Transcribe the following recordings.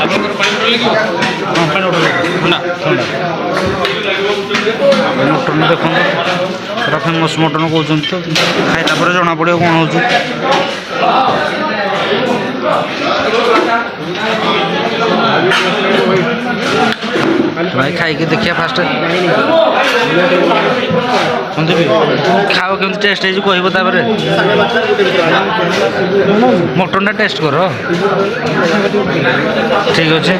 ଆପଣଙ୍କର ପାଣି ବୋଟଲ ଲାଗିବ? ହଁ ପାଣି ବୋଟଲ ଥଣ୍ଡା ଥଣ୍ଡା ମଟନ୍ ଦେଖନ୍ତୁ ପୁରା ଫେମସ୍ ମଟନ୍ କହୁଛନ୍ତି ତ ଖାଇଲା ପରେ ଜଣାପଡ଼ିବ କ'ଣ ହେଉଛି। ଭାଇ ଖାଇକି ଦେଖିବା ଫାଷ୍ଟ ସନ୍ଦୀପ ଖାଅ କେମିତି ଟେଷ୍ଟ ହେଇଛି କହିବ ତାପରେ ମଟନ୍ଟା ଟେଷ୍ଟ କର ଠିକ୍ ଅଛି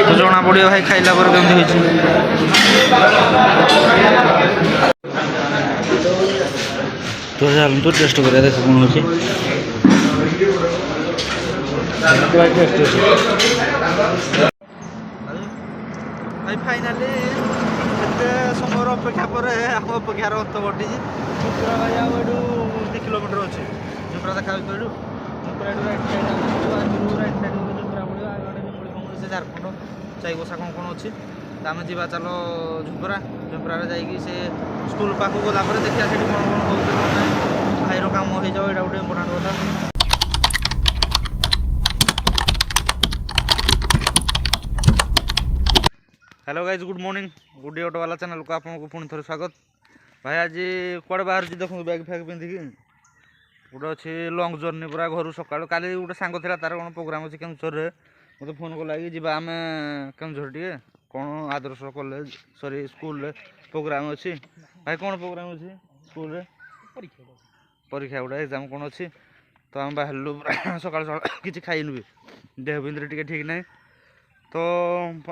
ତ ଜଣାପଡ଼ିବ ଭାଇ ଖାଇଲା ପରେ କେମିତି ହେଇଛି। ତ ଚାଲନ୍ତୁ ଟେଷ୍ଟ କରିବା ଦେଖ କ'ଣ ହେଉଛି। ଭାଇ ଫାଇନାଲି ଏତେ ସମୟର ଅପେକ୍ଷା ପରେ ଆମ ଅପେକ୍ଷାର ଅନ୍ତ ଘଟିଛି। ଝୁମ୍ପୁରା ଭାଇ ଆଉ ଏଠୁ 2 କିଲୋମିଟର ଅଛି। ଝୁମ୍ପୁରା ଦେଖାଯାଉଛି ଏଠୁ ଝୁମ୍ପୁରା ଏଠୁ right side right side Jhumpura ପଡ଼ିବ ଆଉ ଗୋଟେ ନିମୁଳି ଫମୁଳି ସେ ଝାରଖଣ୍ଡ ଚାଇବସା କ'ଣ ଅଛି। ତ ଆମେ ଯିବା ଚାଲ ଝୁମ୍ପୁରା। ଝୁମ୍ପୁରାରେ ଯାଇକି ସେ ସ୍କୁଲ ପାଖକୁ ଗଲା ପରେ ଦେଖିବା ସେଠି କ'ଣ ହେଉଛି କ'ଣ ନାହିଁ। ଭାଇର କାମ ହେଇଯାଉ ଏଇଟା ଗୋଟେ ଇମ୍ପୋର୍ଟାଣ୍ଟ କଥା। हेलो गाइज गुड मॉर्निंग गुडी ऑटो वाला चैनल को आपको पुणी थे स्वागत। भाई आज कड़े बाहर देखो बैग फैग पिंधिकी गोटे अच्छी लंग जर्नी पूरा घर सका काली गोटे सांग था तार कौन प्रोग्राम अच्छे केन्दुझर मत फोन कला कि जी आम केन्दुझर टे कौन आदर्श कॉलेज सॉरी स्कूल प्रोग्राम अच्छी। भाई कौन प्रोग्राम अच्छी स्कूल परीक्षा गोटे एग्जाम कौन अच्छी तो आम बाहर सका सका कि खाइन भी देह बिंदे टे ठीक ना। तो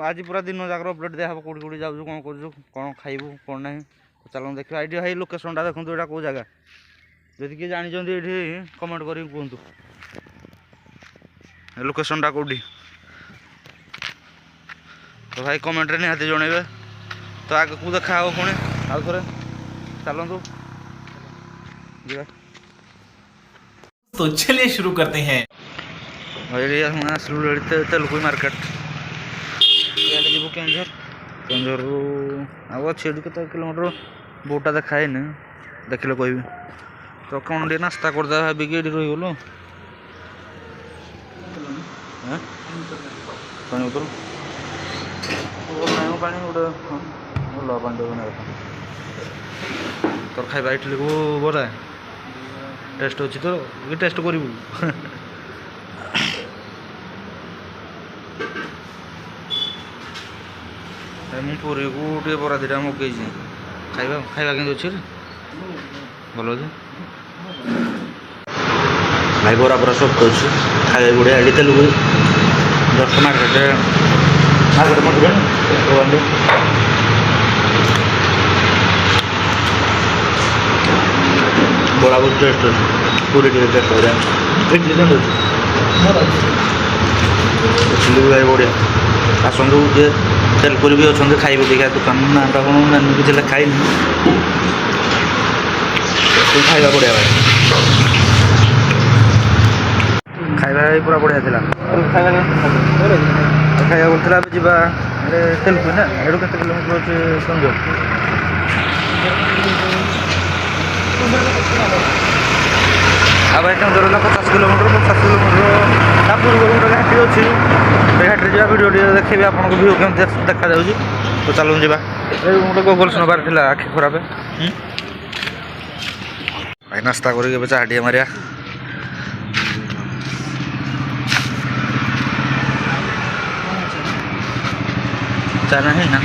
आज पूरा दिन जाकर अपडेट दिया कौटी कौटी जाऊँ कौन कर कौन खाइबू कौन ना तो चलो देखिए ये भाई लोकेशनटा देखो यहाँ कौ जगह जदि किए जानी ये कमेंट कर कहतु लोकेशनटा कौटी तो भाई कमेंट रे निहाती जनइबे। तो आगे को देखा हे पुणी आउ थे चलतु तो चलिए शुरू करते हैं। तेलुगु मार्केट जीव केन्दुझर केन्दुझर आउ अच्छे केते किलोमीटर बोटा देखाए देखिले कह तो कौन टे नास्ता करदे भाविक ये रहीगलु पानी बोतल पानी गोटे भल पानी तोर खाଇବା इडली को बरा टेस्ट अच्छी तो ये टेस्ट करू मुझे पूरी को टे बरा दुटा मगई खाଇବା खाଇବା के अच्छे भल अच्छे भाई बरा पूरा सब अच्छे खाଇବା बढ़िया ये तेलुगु जस्ट मार्केट मार्केट मत बड़ा बहुत टेस्ट अच्छे पूरी टेस्ट बढ़िया इडली भाई बढ़िया आसतु जे तेलपुरी भी अच्छा खाइबे देखा दुकान नाटा कौन मेनू किसी लिखाई खाଇବା बढ़िया भाई खाଇବା पूरा बढ़िया था खाଇବା बोलता जावा तेलुगु ना एडू के किलोमीटर अच्छे संजोग भाई केन्दुझर 50 किलोमीटर पूर्व गोटे घाटी अच्छी घाटी जा भिडियो देखी आपको व्यू केमती देखा जाऊँगी तो चलो जा गोटे गोगल्स नबार था आखि खराब भाई नास्ता करके चाह टे मारिया चा ना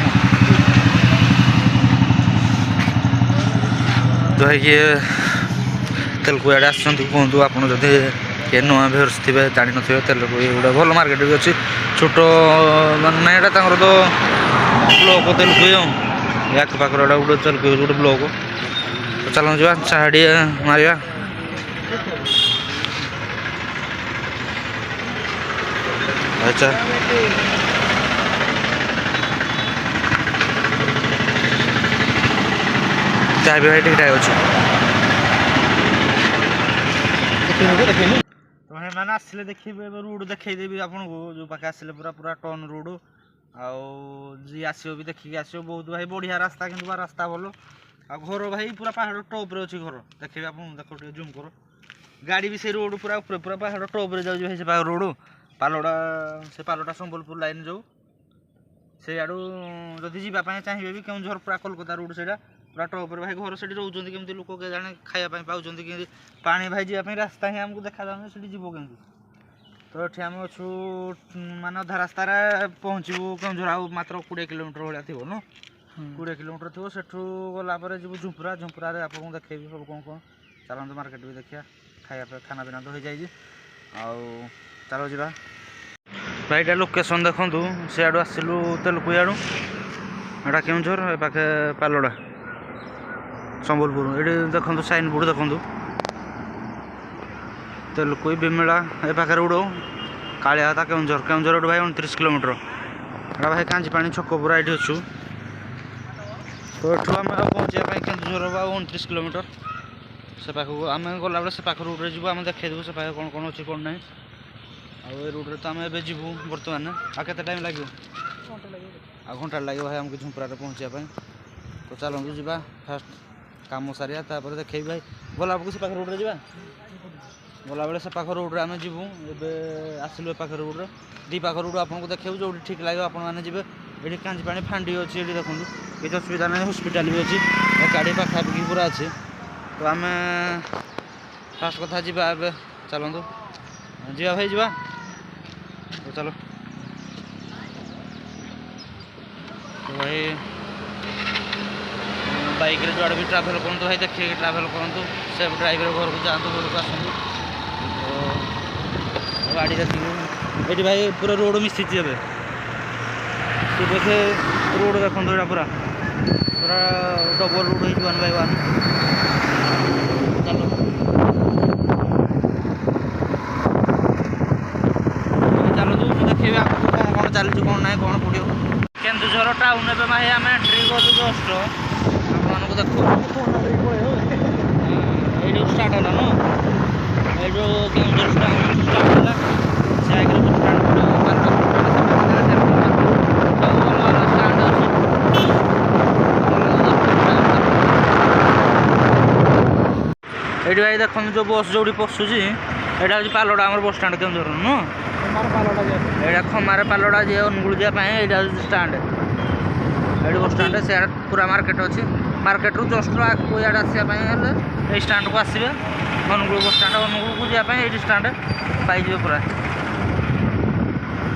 तो ये तेलुगु आड़े कहतु आप किए नुआ भेर्स थे जानी थे तेलुगु ये गोटे भल मार्केट भी अच्छी छोट मानना यहाँ तो ब्लॉक तेलुगु आखपाख गोटे तेलुगु गोटे ब्लॉक तो चलो जा चाह टे मारिया अच्छा चाह भी भाई ठीक ठाक अच्छे तो मैंने आसले देखिए रोड देखदेवी आपको जो पाखे आसले पूरा पूरा टर्न रोड आउ जी आसो भी देखिए आसो बहुत भाई बढ़िया रास्ता कि रास्ता भल आ घर भाई पूरा पहाड़ टॉप रे अच्छी घर देखिए आप देख जूम कर गाड़ी भी से रोड पूरा पूरा पहाड़ टॉप रे जाऊँ भाई से रोड ପାଲଡ଼ା ସେ ପାଲଟା ସମ୍ବଲପୁର ଲାଇନ୍ ଯେଉଁ ସେଇଆଡ଼ୁ ଯଦି ଯିବା ପାଇଁ ଚାହିଁବେ ବି କେଉଁଝର ପୁରା କୋଲକାତା ରୋଡ଼ ସେଇଟା ପୁରା ଟପ୍ରେ ଭାଇ ଘର ସେଠି ରହୁଛନ୍ତି କେମିତି ଲୋକ କେଜାଣି ଖାଇବା ପାଇଁ ପାଉଛନ୍ତି କେମିତି ପାଣି ଭାଇ ଯିବା ପାଇଁ ରାସ୍ତା ହିଁ ଆମକୁ ଦେଖାଯାଉନି ସେଠି ଯିବ କେମିତି ତ ଏଠି ଆମେ ଅଛୁ ମାନେ ଅଧା ରାସ୍ତାରେ ପହଞ୍ଚିବୁ କେଉଁଝର ଆଉ ମାତ୍ର 20 କିଲୋମିଟର ଭଳିଆ ଥିବ ନ 20 କିଲୋମିଟର ଥିବ ସେଠୁ ଗଲା ପରେ ଯିବୁ ଝୁମ୍ପୁରା ଝୁମ୍ପୁରାରେ ଆପଣଙ୍କୁ ଦେଖେଇବି ସବୁ କ'ଣ କ'ଣ ଚାଲନ୍ତୁ ମାର୍କେଟ ବି ଦେଖିବା ଖାଇବା ପାଇଁ ଖାନା ପିନା ତ ହେଇଯାଇଛି ଆଉ ଚାଲ ଯିବା ଭାଇ ଏଇଟା ଲୋକେସନ୍ ଦେଖନ୍ତୁ ସିଆଡ଼ୁ ଆସିଲୁ ତେଲୁକୁ ଇଆଡ଼ୁ ଏଇଟା କେଉଁଝର ଏ ପାଖେ ପାଲଡ଼ା ସମ୍ବଲପୁର ଏଠି ଦେଖନ୍ତୁ ସାଇନ୍ ବୋର୍ଡ଼ ଦେଖନ୍ତୁ ତେଲୁକୁ ବିମଳା ଏ ପାଖରେ ଉଡ଼ କାଳିଆତା କେଉଁଝର କେଉଁଝର ଏଠୁ ଭାଇ 29 କିଲୋମିଟର ଏଇଟା ଭାଇ କାଞ୍ଜିପାଣି ଛକ ପୁରା ଏଠି ଅଛୁ ତ ଏଠୁ ଆମେ ଆଉ ପହଞ୍ଚିବା ପାଇଁ କେଉଁଝର ଆଉ 29 କିଲୋମିଟର ସେ ପାଖକୁ ଆମେ ଗଲାବେଳେ ସେ ପାଖ ରୁଟ୍ରେ ଯିବୁ ଆମେ ଦେଖେଇଦେବୁ ସେ ପାଖରେ କ'ଣ କ'ଣ ଅଛି କ'ଣ ନାହିଁ ଆଉ ଏ ରୁଟ୍ରେ ତ ଆମେ ଏବେ ଯିବୁ ବର୍ତ୍ତମାନ ଆଉ କେତେ ଟାଇମ୍ ଲାଗିବ ଆଉ ଘଣ୍ଟାଟେ ଲାଗିବ ଭାଇ ଆମକୁ ଝୁମ୍ପୁରାରେ ପହଞ୍ଚିବା ପାଇଁ ତ ଚାଲନ୍ତୁ ଯିବା ଫାଷ୍ଟ କାମ ସାରିବା ତାପରେ ଦେଖେଇବି ଭାଇ ଗଲାବେଳକୁ ସେ ପାଖ ରୁଟ୍ରେ ଯିବା ଗଲାବେଳେ ସେ ପାଖ ରୁଟ୍ରେ ଆମେ ଯିବୁ ଏବେ ଆସିଲୁ ଏ ପାଖ ରୁଟ୍ରେ ଦୁଇ ପାଖ ରୁଟ୍ ଆପଣଙ୍କୁ ଦେଖେଇବୁ ଯେଉଁଠି ଠିକ୍ ଲାଗିବ ଆପଣମାନେ ଯିବେ ଏଠି କାଞ୍ଜିପାଣି ଫାଣ୍ଡି ଅଛି ଏଠି ଦେଖନ୍ତୁ କିଛି ଅସୁବିଧା ନାହିଁ ହସ୍ପିଟାଲ ବି ଅଛି ଗାଡ଼ି ପାଖାପାଖି ପୁରା ଅଛି ତ ଆମେ ଫାଷ୍ଟ କଥା ଯିବା ଏବେ ଚାଲନ୍ତୁ ଯିବା ଭାଇ ଯିବା ତ ଚାଲ ତ ଭାଇ ବାଇକ୍ରେ ଯୁଆଡ଼େ ବି ଟ୍ରାଭେଲ୍ କରନ୍ତୁ ଭାଇ ଦେଖିକି ଟ୍ରାଭେଲ୍ କରନ୍ତୁ ସେଫ୍ ଡ୍ରାଇଭ୍ରେ ଘରକୁ ଯାଆନ୍ତୁ ଘରକୁ ଆସନ୍ତୁ ତ ଗାଡ଼ି ଦେଖିକି ଏଠି ଭାଇ ପୁରା ରୋଡ଼ ମିଶିଛି ଏବେ ସେ ରୋଡ଼ ଦେଖନ୍ତୁ ଏଇଟା ପୁରା ପୁରା ଡବଲ୍ ରୋଡ଼ ହେଇଛି 1 by 1 ଚାଲ ଚାଲନ୍ତୁ ମୁଁ ଦେଖେଇବି ଆଗକୁ କ'ଣ କ'ଣ ଚାଲିଛି କ'ଣ ନାହିଁ କ'ଣ ପଡ଼ିବ କେନ୍ଦୁଝର ଟାଉନ୍ ଏବେ ଭାଇ ଆମେ ଏଣ୍ଟ୍ରି କରୁ ଜଷ୍ଟ ଆପଣମାନଙ୍କୁ ଦେଖୁ ଏଇଠୁ ଷ୍ଟାର୍ଟ ହେଲା ନା ଏଇଠୁ କେଉଁଝର ଷ୍ଟାର୍ଟ ହେଲା ସେ ଆଗରେ ଷ୍ଟାର୍ଟ ପଡ଼ିବ ଏଇଠି ଭାଇ ଦେଖନ୍ତୁ ଯେଉଁ ବସ୍ ଯେଉଁଠି ପଶୁଛି ଏଇଟା ହେଉଛି ପାଲଡ଼ା ଆମର ବସ୍ ଷ୍ଟାଣ୍ଡ କେଉଁଝର ନୁହଁ ଏଇଟା ଖମାରେ ପାଲଡ଼ା ଯିଏ ଅନୁଗୁଳ ଯିବା ପାଇଁ ଏଇଟା ହେଉଛି ଷ୍ଟାଣ୍ଡ ଏଇଠି ବସ୍ ଷ୍ଟାଣ୍ଡ ସେଆଡ଼େ ପୁରା ମାର୍କେଟ ଅଛି ମାର୍କେଟରୁ ଜଷ୍ଟ ଆଗକୁ ଇଆଡ଼େ ଆସିବା ପାଇଁ ହେଲେ ଏଇ ଷ୍ଟାଣ୍ଡକୁ ଆସିବେ ଅନୁଗୁଳ ବସ୍ ଷ୍ଟାଣ୍ଡ ଅନୁଗୁଳକୁ ଯିବା ପାଇଁ ଏଇଠି ଷ୍ଟାଣ୍ଡ ପାଇଯିବେ ପୁରା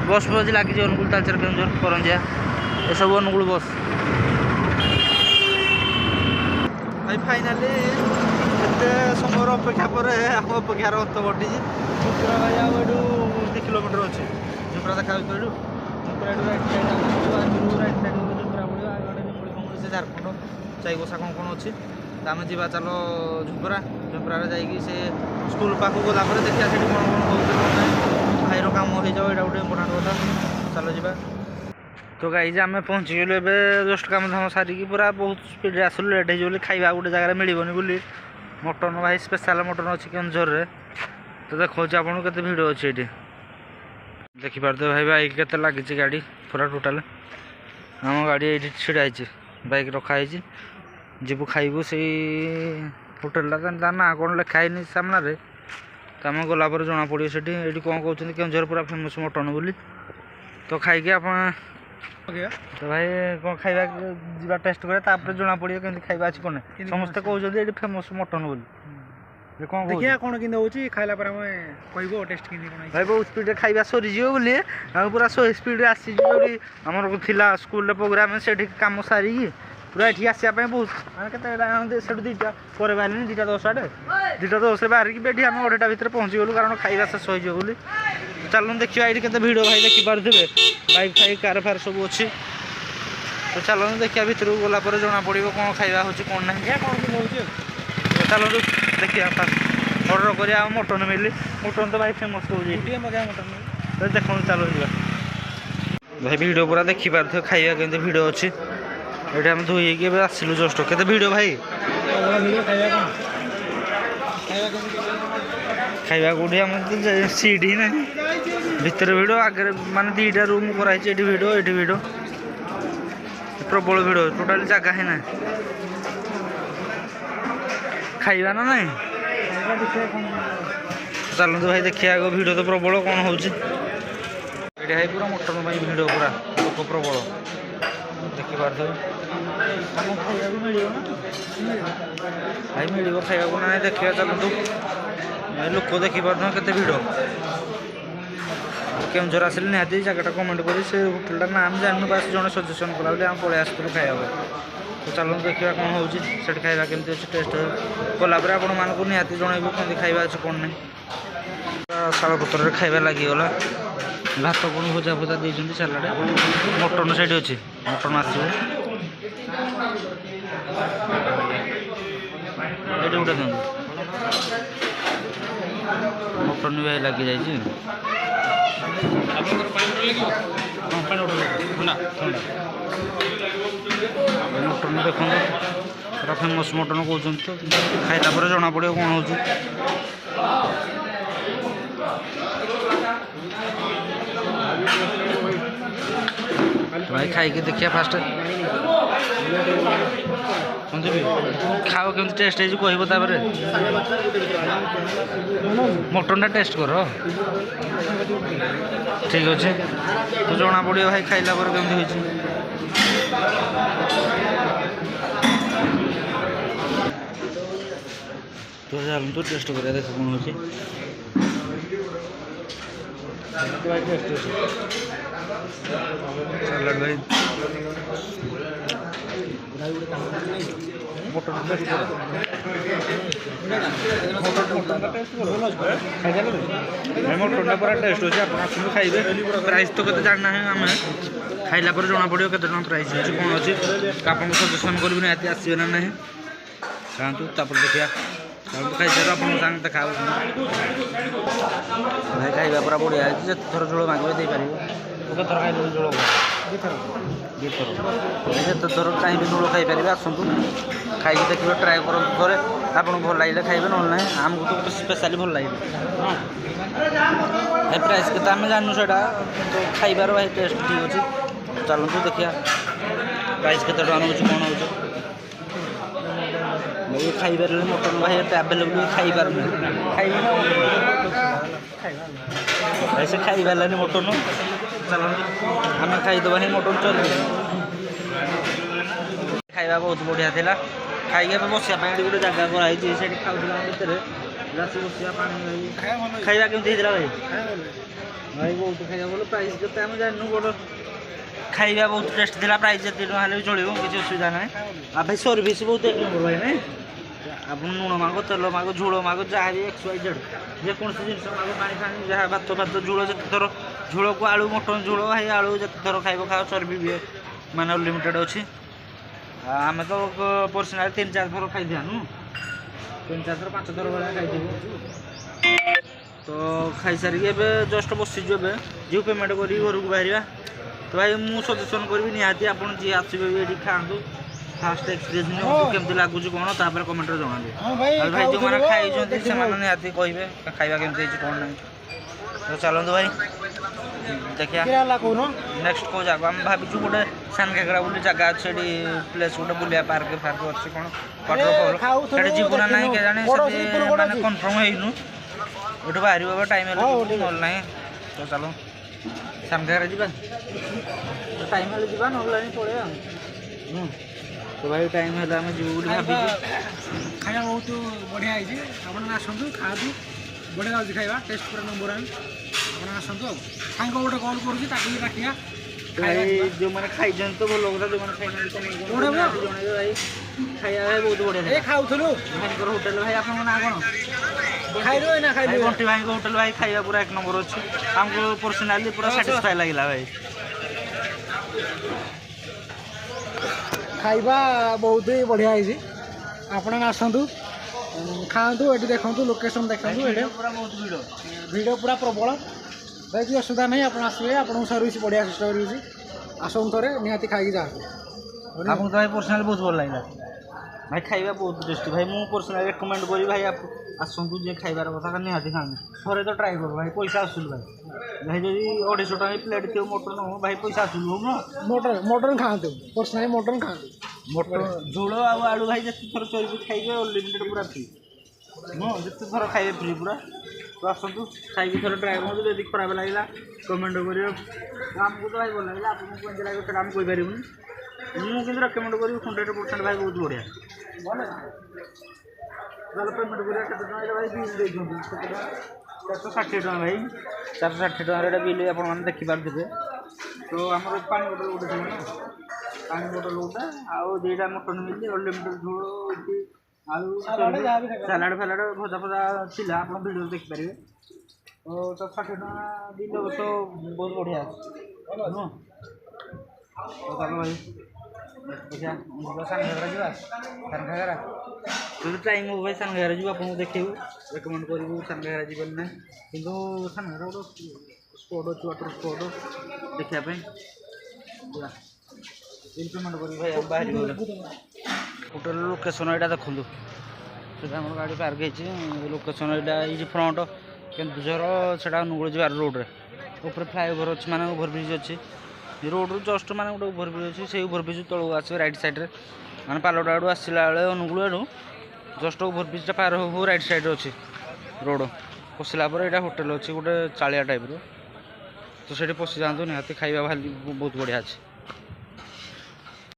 ବସ୍ ବସ୍ ଲାଗିଛି ଅନୁଗୁଳ ତାଳଚେର କେଉଁଝର କରଞ୍ଜିଆ ଏସବୁ ଅନୁଗୁଳ ବସ୍ ଭାଇ ଫାଇନାଲି ଏତେ ସମୟର ଅପେକ୍ଷା ପରେ ଆମ ଅପେକ୍ଷାର ଅନ୍ତ ଘଟିଛି ଝୁମ୍ପୁରା ଭାଇ ଆଉ ଏଠୁ 2 କିଲୋମିଟର ଅଛି ଝୁମ୍ପୁରା ଦେଖାଯାଉଛି ଏଠୁ ଝୁମ୍ପୁରା ଏଠୁ right side right side Jhumpura ପଡ଼ିବ ଆଉ ଗୋଟେ ନିମୁଳି ଫମୁଳି ସେ ଝାରଖଣ୍ଡ ଚାଇଗୋସା କ'ଣ କ'ଣ ଅଛି ତ ଆମେ ଯିବା ଚାଲ ଝୁମ୍ପୁରାରେ ଯାଇକି ସେ ସ୍କୁଲ ପାଖକୁ ଗଲା ପରେ ଦେଖିବା ସେଠି କ'ଣ କ'ଣ ହେଉଛି କ'ଣ ନାହିଁ ଭାଇର କାମ ହେଇଯାଉ ଏଇଟା ଗୋଟେ ଇମ୍ପୋର୍ଟାଣ୍ଟ କଥା ଚାଲ ଯିବା ତ ଗାଇଜ ଆମେ ପହଞ୍ଚିଗଲୁ ଏବେ ଜଷ୍ଟ କାମ ଧାମ ସାରିକି ପୁରା ବହୁତ ସ୍ପିଡ଼ରେ ଆସିଲୁ ଲେଟ୍ ହେଇଯିବ ବୋଲି ଖାଇବା ଗୋଟେ ଜାଗାରେ ମିଳିବନି ବୋଲି ମଟନ୍ ଭାଇ ସ୍ପେଶାଲ ମଟନ୍ ଅଛି କେଉଁଝରରେ ତ ଦେଖାଉଛି ଆପଣଙ୍କୁ କେତେ ଭିଡ଼ ଅଛି ଏଠି ଦେଖିପାରୁଥିବେ ଭାଇ ବାଇକ୍ କେତେ ଲାଗିଛି ଗାଡ଼ି ପୁରା ଟୋଟାଲ୍ ଆମ ଗାଡ଼ି ଏଇଠି ଛିଡ଼ା ହେଇଛି ବାଇକ୍ ରଖା ହେଇଛି ଯିବୁ ଖାଇବୁ ସେଇ ହୋଟେଲଟା ତା ନାଁ କ'ଣ ଲେଖା ହେଇନି ସାମ୍ନାରେ ତ ଆମେ ଗଲା ପରେ ଜଣାପଡ଼ିବ ସେଠି ଏଇଠି କ'ଣ କହୁଛନ୍ତି କେଉଁଝର ପୁରା ଫେମସ୍ ମଟନ୍ ବୋଲି ତ ଖାଇକି ଆପଣ ତ ଭାଇ କ'ଣ ଖାଇବା ଯିବା ଟେଷ୍ଟ କରିବା ତାପରେ ଜଣାପଡ଼ିବ କେମିତି ଖାଇବା ଅଛି କ'ଣ ନାହିଁ ସମସ୍ତେ କହୁଛନ୍ତି ଏଇଠି ଫେମସ୍ ମଟନ୍ ବୋଲି କ'ଣ ଦେଖିବା କ'ଣ କେମିତି ହେଉଛି ଖାଇଲା ପରେ ଆମେ କହିବ ଟେଷ୍ଟ କେମିତି କ'ଣ ଭାଇ ବହୁତ ସ୍ପିଡ଼ରେ ଖାଇବା ସରିଯିବ ବୋଲି ଆମେ ପୁରା 100 ସ୍ପିଡ଼ରେ ଆସିଛୁ ଯୋଉଠି ଆମର ଥିଲା ସ୍କୁଲରେ ପ୍ରୋଗ୍ରାମ ସେଠି କାମ ସାରିକି ପୁରା ଏଠିକି ଆସିବା ପାଇଁ ବହୁତ ମାନେ କେତେ ସେଠୁ 2ଟା ପରେ ବାହାରିଲିନି 2ଟା 10 ଆଡ଼େ 2ଟା 10ରେ ବାହାରିକି ଏଠି ଆମେ 2ଟା ଭିତରେ ପହଞ୍ଚିଗଲୁ କାରଣ ଖାଇବା ଶେଷ ହେଇଯିବ ବୋଲି ଚାଲନ୍ତୁ ଦେଖିବା ଏଇଠି କେତେ ଭିଡ଼ ଭାଇ ଦେଖିପାରୁଥିବେ ବାଇକ୍ ଫାଇକ୍ କାର ଫାର ସବୁ ଅଛି ତ ଚାଲନ୍ତୁ ଦେଖିବା ଭିତରକୁ ଗଲା ପରେ ଜଣାପଡ଼ିବ କ'ଣ ଖାଇବା ହେଉଛି କ'ଣ ନାହିଁ କ'ଣ ହେଉଛି ଚାଲନ୍ତୁ ଦେଖିବା ଫାଷ୍ଟ ଅର୍ଡ଼ର କରିବା ଆଉ ମଟନ୍ ମିଲି ମଟନ୍ ତ ଭାଇ ଫେମସ୍ ହେଉଛି ତ ଦେଖନ୍ତୁ ଚାଲ ଯିବା ଭାଇ ଭିଡ଼ିଓ ପୁରା ଦେଖିପାରୁଥିବେ ଖାଇବା କେମିତି ଭିଡ଼ିଓ ଅଛି ଏଇଠି ଆମେ ଧୋଇ ହେଇକି ଏବେ ଆସିଲୁ ଜଷ୍ଟ କେତେ ଭିଡ଼ିଓ ଭାଇ ଖାଇବା କେଉଁଠି ଆମର ସିଟ୍ ହିଁ ନାହିଁ ଭିତରେ ଭିଡ଼ିଓ ଆଗରେ ମାନେ 2ଟା ରୁମ୍ କରାହେଇଛି ଏଠି ଭିଡ଼ିଓ ଏଠି ଭିଡ଼ିଓ ପ୍ରବଳ ଭିଡ଼ିଓ ଟୋଟାଲି ଜାଗା ହିଁ ନାହିଁ ଖାଇବା ନା ନାହିଁ ଚାଲନ୍ତୁ ଭାଇ ଦେଖିବା ଆଗ ଭିଡ଼ିଓ ତ ପ୍ରବଳ କ'ଣ ହେଉଛି ଏଠି ଭାଇ ପୁରା ମଟନ ପାଇଁ ଭିଡ଼ ପୁରା ଲୋକ ପ୍ରବଳ ଦେଖିପାରୁଥିବେ। ଆମକୁ ଖାଇବାକୁ ମିଳିବ ନା ଭାଇ ମିଳିବ ଖାଇବାକୁ ନା ଦେଖିବା ଚାଲନ୍ତୁ। ଲୋକ ଦେଖିପାରୁଥିବେ କେତେ ଭିଡ଼। କେଉଁଝର ଆସିଲେ ନିହାତି ଜାଗାଟା କମେଣ୍ଟ କରି ସେ ହୋଟେଲଟା ନାଁ ଆମେ ଜାଣିନୁ ବାସ୍ ଜଣେ ସଜେସନ୍ କଲା ବୋଲି ଆମେ ପଳେଇ ଆସିଥିଲୁ ଖାଇବା ପାଇଁ। ତ ଚାଲନ୍ତୁ ଦେଖିବା କ'ଣ ହେଉଛି ସେଠି ଖାଇବା କେମିତି ଅଛି ଟେଷ୍ଟ କଲା ପରେ ଆପଣମାନଙ୍କୁ ନିହାତି ଜଣାଇବୁ କେମିତି ଖାଇବା ଅଛି କ'ଣ ନାହିଁ। ଶାଳପତ୍ରରେ ଖାଇବା ଲାଗିଗଲା। ଭାତ କ'ଣ ଭଜା ଫଜା ଦେଇଛନ୍ତି ସାଲାଡ଼ ମଟନ୍ ସେଇଠି ଅଛି ମଟନ୍ ଆସିବ ଏଇଠି ଗୋଟେ ଦିଅନ୍ତୁ ମଟନ୍ ବି ଭାଇ ଲାଗିଯାଇଛି। ମଟନ୍ ଦେଖନ୍ତୁ ପୁରା ଫେମସ୍ ମଟନ୍ କହୁଛନ୍ତି ତ ଖାଇଲା ପରେ ଜଣାପଡ଼ିବ କ'ଣ ହେଉଛି। ଭାଇ ଖାଇକି ଦେଖିବା ଫାଷ୍ଟ ଖାଅ କେମିତି ଟେଷ୍ଟ ହେଇଛି କହିବ ତାପରେ ମଟନ୍ଟା ଟେଷ୍ଟ କର ଠିକ୍ ଅଛି ତ ଜଣାପଡ଼ିବ ଭାଇ ଖାଇଲା ପରେ କେମିତି ହେଇଛି। ତ ଚାଲନ୍ତୁ ଟେଷ୍ଟ କରିବା ଦେଖ କ'ଣ ହେଉଛି। ଭାଇ ଟେଷ୍ଟ ଅଛି ସାଲାଡ଼ ଭାଇ ମଟନ୍ଟା ପୁରା ଟେଷ୍ଟ ଅଛି ଆପଣ ଆସନ୍ତୁ ଖାଇବେ। ପ୍ରାଇସ୍ ତ କେତେ ଜାଣିନାହିଁ ଆମେ ଖାଇଲା ପରେ ଜଣାପଡ଼ିବ କେତେ ଟଙ୍କା ପ୍ରାଇସ୍ ଅଛି କ'ଣ ଅଛି ଆପଣଙ୍କୁ ସଜେସନ୍ କରିବି ନିହାତି ଆସିବେ ନା ନାହିଁ। ଖାଆନ୍ତୁ ତାପରେ ଦେଖିବା ଚାଲନ୍ତୁ ଖାଇସାରୁ ଆପଣଙ୍କ ସାଙ୍ଗେ ଦେଖା ହେବ। ଭାଇ ଖାଇବା ପୁରା ବଢ଼ିଆ ହେଇଛି ଯେତେ ଥର ଝୋଳ ମାଗିବେ ଦେଇପାରିବ। କେତେ ଥର ଖାଇଲେ ଝୋଳ ଦୁଇଥର ଯେତେ ଥର ଚାହିଁବେ ଝୋଳ ଖାଇପାରିବେ ଆସନ୍ତୁ ଖାଇକି ଦେଖିବେ ଟ୍ରାଏ କରନ୍ତୁ ଥରେ ଆପଣଙ୍କୁ ଭଲ ଲାଗିଲେ ଖାଇବେ ନହେଲେ ନାହିଁ ଆମକୁ ତ ଗୋଟେ ସ୍ପେଶାଲି ଭଲ ଲାଗିବ। ଭାଇ ପ୍ରାଇସ୍ କେତେ ଆମେ ଜାଣିନୁ ସେଇଟା ତ ଖାଇବାର ଭାଇ ଟେଷ୍ଟ ଠିକ୍ ଅଛି ଚାଲନ୍ତୁ ଦେଖିବା ପ୍ରାଇସ୍ କେତେ ଟଙ୍କା ନେଉଛି କ'ଣ ହେଉଛି। ଭାଇ ଖାଇପାରିଲେ ମଟନ୍ ଭାଇ ଏତେ ଆଭେଲେବୁଲ୍ ଖାଇପାରୁନି ଖାଇବି ନା ଭାଇ ସେ ଖାଇପାରିଲାନି ମଟନ୍ ଚାଲନ୍ତୁ ଆମେ ଖାଇଦେବା ହିଁ ମଟନ୍ ଚର୍ବି। ଖାଇବା ବହୁତ ବଢ଼ିଆ ଥିଲା ଖାଇକି ଏବେ ବସିବା ପାଇଁ ଗୋଟେ ଜାଗା କରାହେଇଛି ସେଇଠି ଖାଉଥିଲା ଭିତରେ ରାତି ବସିବା ପାଣି ଖାଇବା କେମିତି ହେଇଥିଲା ଭାଇ? ଭାଇ ବହୁତ ଖାଇବା ଭଲ ପ୍ରାଇସ୍ କେତେ ଆମେ ଜାଣିନୁ ବଡ଼ ଖାଇବା ବହୁତ ଟେଷ୍ଟ ଥିଲା ପ୍ରାଇସ୍ ଯେତେ ଟଙ୍କା ହେଲେ ବି ଚଳିବ କିଛି ଅସୁବିଧା ନାହିଁ। ଆଉ ଭାଇ ସର୍ଭିସ୍ ବହୁତ ଏକ ନମ୍ବର ଭାଇ ନାଇଁ ଆପଣ ଲୁଣ ମାଗ ତେଲ ମାଗ ଝୋଳ ମାଗ ଯାହା ବି XYZ ଯେକୌଣସି ଜିନିଷ ମାଗ ପାଣି ଫାଣି ଯାହା ଭାତ ଝୋଳ ଯେତେ ଥର ଝୋଳକୁ ଆଳୁ ମଟନ୍ ଝୋଳ ଭାଇ ଆଳୁ ଯେତେ ଥର ଖାଇବ ଖାଅ ଚର୍ବି ବି ମାନେ ଅନଲିମିଟେଡ଼ ଅଛି। ଆମେ ତ ପର୍ସନାଲି 3-4 ଥର ଖାଇଥିଲୁ 3-4 ଥର 5 ଥର ଭଳିଆ ଖାଇଥିବୁ। ତ ଖାଇସାରିକି ଏବେ ଜଷ୍ଟ ବସିଛୁ ଏବେ ଯେଉଁ ପେମେଣ୍ଟ କରିକି ଘରକୁ ବାହାରିବା। ତ ଭାଇ ମୁଁ ସଜେସନ୍ କରିବି ନିହାତି ଆପଣ ଯିଏ ଆସିବେ ବି ଏଠି ଖାଆନ୍ତୁ ଫାଷ୍ଟ ଏକ୍ସପିରିଏନ୍ସ ନିଅନ୍ତୁ କେମିତି ଲାଗୁଛି କ'ଣ ତାପରେ କମେଣ୍ଟରେ ଜଣାନ୍ତୁ। ଆଉ ଭାଇ ଯେଉଁମାନେ ଖାଇଛନ୍ତି ସେମାନେ ନିହାତି କହିବେ ଖାଇବା କେମିତି ହେଇଛି କ'ଣ ନାହିଁ। ତ ଚାଲନ୍ତୁ ଭାଇ ଦେଖିବା ନେକ୍ସଟ କେଉଁ ଜାଗା ଆମେ ଭାବିଛୁ ଗୋଟେ ସାନଘାଗରା ବୋଲି ଜାଗା ଅଛି ସେଠି ପ୍ଲେସ୍ ଗୋଟେ ବୁଲିବା ପାର୍କ ଫାର୍କ ଅଛି କ'ଣ ୱାଟରଫଲ୍ ସେଠି ଯିବୁ ନା ନାହିଁ କେଜାଣି ସେଠି ମାନେ କନଫର୍ମ ହେଇନୁ ଏଠୁ ବାହାରିବ ଏବେ ଟାଇମ୍ ହେଲେ ନହେଲେ ନାହିଁ। ତ ଚାଲ ସାନଘାଗରା ଯିବା ଟାଇମ୍ ହେଲେ ଯିବା ନହେଲେ ନାହିଁ ପଳେଇବା। ତ ଭାଇ ଟାଇମ୍ ହେଲେ ଆମେ ଯିବୁ ବୋଲି ଭାବିଛୁ। ଖାଇବା ବହୁତ ବଢ଼ିଆ ହେଇଛି ଆପଣ ଆସନ୍ତୁ ଖାଆନ୍ତୁ ବଢ଼ିଆ ଲାଗୁଛି ଖାଇବା ଟେଷ୍ଟ ପୁରା ନମ୍ବର ୱାନ୍ ଆପଣ ଆସନ୍ତୁ ଆଉ ସାଙ୍ଗ ଗୋଟେ କଲ୍ କରୁଛି ତାକୁ ବି ଡାକିବା। ଭାଇ ଯେଉଁମାନେ ଖାଇଛନ୍ତି ତ ଭଲ କଥା ଯେଉଁମାନେ ଖାଇନାହାନ୍ତି ଜଣେଇବେ ଭାଇ ଖାଇବା ଭାଇ ବହୁତ ବଢ଼ିଆ ଏ ଖାଉଥିଲୁ ଭାଇଙ୍କର ହୋଟେଲ ଭାଇ ଆପଣଙ୍କ ନାଁ କ'ଣ? ଖାଇଲୁ ନା ଖାଇଲୁ ବଣ୍ଟି ଭାଇଙ୍କ ହୋଟେଲ ଭାଇ ଖାଇବା ପୁରା ଏକ ନମ୍ବର ଅଛି ଆମକୁ ପର୍ସନାଲି ପୁରା ସାଟିସ୍ଫାଏ ଲାଗିଲା ଭାଇ। ଖାଇବା ବହୁତ ହି ବଢ଼ିଆ ହେଇଛି ଆପଣ ଆସନ୍ତୁ ଖାଆନ୍ତୁ ଏଠି ଦେଖନ୍ତୁ ଲୋକେସନ୍ ଦେଖନ୍ତୁ ଏଠି ପୁରା ବହୁତ ଭିଡ଼ ପୁରା ପ୍ରବଳ ଭାଇ କିଛି ଅସୁବିଧା ନାହିଁ ଆପଣ ଆସିବେ ଆପଣଙ୍କୁ ସର୍ଭିସ୍ ବଢ଼ିଆ ସିଷ୍ଟମ୍ ରହୁଛି ଆସନ୍ତୁ ଥରେ ନିହାତି ଖାଇକି ଯାଆନ୍ତୁ। ଆପଣଙ୍କୁ ତ ଭାଇ ପର୍ସନାଲି ବହୁତ ଭଲ ଲାଗିଲା ଭାଇ ଖାଇବା ବହୁତ ଟେଷ୍ଟି ଭାଇ ମୁଁ ପର୍ସନାଲି ରେକମେଣ୍ଡ କରିବି ଭାଇ ଆସନ୍ତୁ ଯେ ଖାଇବାର କଥା ନିହାତି ଖାଆନ୍ତୁ ଥରେ ତ ଟ୍ରାଏ କରୁ ଭାଇ ପଇସା ଆସୁନି ଭାଇ ଭାଇ ଯଦି 250 ଟଙ୍କା ପ୍ଲେଟ୍ ଥିବ ମଟନ୍ ଭାଇ ପଇସା ଆସୁନି ହଉ ନା ମଟନ୍ ଖାଆନ୍ତୁ ପର୍ସନାଲି ମଟନ୍ ଖାଆନ୍ତୁ ମଟନ୍ ଝୋଳ ଆଉ ଆଳୁ ଭାଇ ଯେତେ ଥର ଚରିକି ଖାଇବେ ଅନଲିମିଟେଡ଼ ପୁରା ଫ୍ରି ହଁ ଯେତେ ଥର ଖାଇବେ ଫ୍ରି ପୁରା। ତ तो आसतु खाई थोड़ा ट्राए करूँ यदि खराब लगे कमेंट कर आमको तो भाई भल लगे आपको केमती लगे ସେଇଟା ଆମେ କହିପାରିବୁନି ମୁଁ କିନ୍ତୁ ରେକମେଣ୍ଡ କରିବି 100% ଭାଇ ବହୁତ ବଢ଼ିଆ ଭଲ ତାହେଲେ ପେମେଣ୍ଟ କରିବା କେତେ ଟଙ୍କା ଏଇଟା ଭାଇ ବିଲ୍ ଦେଇଛନ୍ତି କେତେ ଟଙ୍କା 460 ଟଙ୍କା ଭାଇ 460 ଟଙ୍କାର ଏଇଟା ବିଲ୍ ଆପଣମାନେ ଦେଖିପାରୁଥିବେ ତ ଆମର ପାଣି ବୋଟଲ ଗୋଟେ ଥିବ ନା ପାଣି ବୋଟଲ ଗୋଟେ ଆଉ ଦୁଇଟା ମଟନ୍ ମିଲ୍ ଅନଲିମିଟେଡ଼ ଝୋଳ ଏଠି ଆଉ ସାଲାଡ଼ ଫାଲାଡ଼ ଭଜା ଫଜା ଥିଲା ଆପଣ ଭିଡ଼ିଓ ଦେଖିପାରିବେ ତ 460 ଟଙ୍କା ବିଲ୍ ଅବଶ୍ୟ ବହୁତ ବଢ଼ିଆ ଅଛି ନୁହଁ ତ ଚାଲ ଭାଇ ଦେଖିବା ଯିବା ସାନ ଘାଗରା ଯିବା ସାନ ଘାଗରା ଯଦି ଟାଇମ୍ ହେବ ଭାଇ ସାନ ଘାଗରା ଯିବୁ ଆପଣଙ୍କୁ ଦେଖେଇବୁ ରେକମେଣ୍ଡ କରିବୁ ସାନ ଘାଗରା ଯିବେନି ନାହିଁ କିନ୍ତୁ ସାନ ଘାଗରା ଗୋଟେ ସ୍ପଟ୍ ଅଛି ୱାଟର ସ୍ପଟ୍ ଦେଖିବା ପାଇଁ ଯିବା ବିଲ୍ ପେମେଣ୍ଟ କରିବୁ ଭାଇ ଆମେ ବାହାରି ଗଲେ ହୋଟେଲ ଲୋକେସନ୍ ଏଇଟା ଦେଖନ୍ତୁ ସେଇଟା ଆମର ଗାଡ଼ି ପାର୍କ ହେଇଛି ଲୋକେସନ୍ ଏଇଟା ହେଇଛି ଫ୍ରଣ୍ଟ କେନ୍ଦୁଝର ସେଇଟା ଅନୁଗୁଳ ଯିବାର ରୋଡ଼ରେ ଉପରେ ଫ୍ଲାଏଓଭର୍ ଅଛି ମାନେ ଓଭରବ୍ରିଜ୍ ଅଛି ରୋଡ଼ରୁ ଜଷ୍ଟ ମାନେ ଗୋଟେ ଓଭରବ୍ରିଜ୍ ଅଛି ସେଇ ଓଭରବ୍ରିଜ୍ ତଳକୁ ଆସିବ ରାଇଟ୍ ସାଇଡ଼୍ରେ ମାନେ ପାଲଟା ଆଡ଼ୁ ଆସିଲା ବେଳେ ଅନୁଗୁଳ ଆଡ଼ୁ ଜଷ୍ଟ ଓଭରବ୍ରିଜ୍ଟା ପାର ହଉ ରାଇଟ୍ ସାଇଡ଼୍ରେ ଅଛି ରୋଡ଼ ପଶିଲା ପରେ ଏଇଟା ହୋଟେଲ୍ ଅଛି ଗୋଟେ ଚାଳିଆ ଟାଇପ୍ର ତ ସେଇଠି ପଶି ଯାଆନ୍ତୁ ନିହାତି ଖାଇବା ଭାରି ବହୁତ ବଢ଼ିଆ ଅଛି।